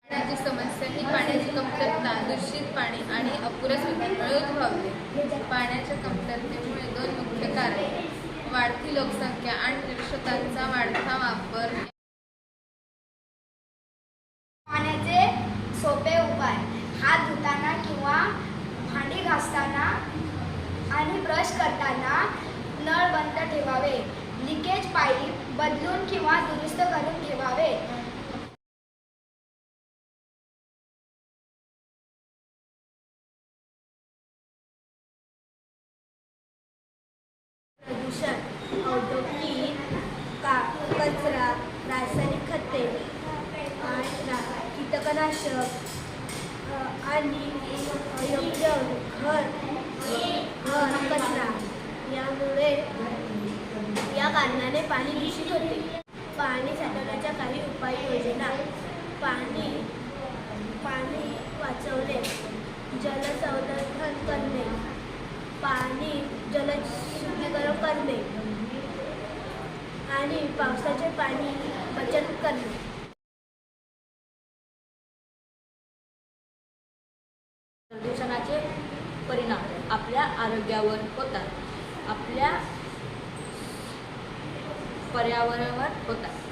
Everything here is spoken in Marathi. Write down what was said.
पाण्याची समस्या ही पाण्याची कमतरता, दूषित पाणी आणि अपुऱ्या सुविधांमुळे उद्भवते. पाण्याच्या कमतरतेमुळे दोन मुख्य कारणे: वाढती लोकसंख्या आणि निरक्षरतांचा वाढता वापर. पाण्याचे सोपे उपाय: हात धुताना किंवा भांडी घासताना आणि ब्रश करताना नळ बंद ठेवावे. लिकेज पाईप बदलून किंवा दुरुस्त करून ठेवावे. प्रदूषण: औद्योगिक कचरा, रासायनिक खते, कीटकनाशक आणि अयोग्य घर कचरा यामुळे या कारणाने पाणी दूषित होते. पाणी साठवण्याच्या काही उपाययोजना: पाणी वाचवणे, जलसंवर्धन करणे, पाणी जलशुद्धीकरण करणे आणि पावसाचे पाणी बचत करणे. प्रदूषणाचे परिणाम आपल्या आरोग्यावर होतात, आपल्या पर्यावरणावर होतात.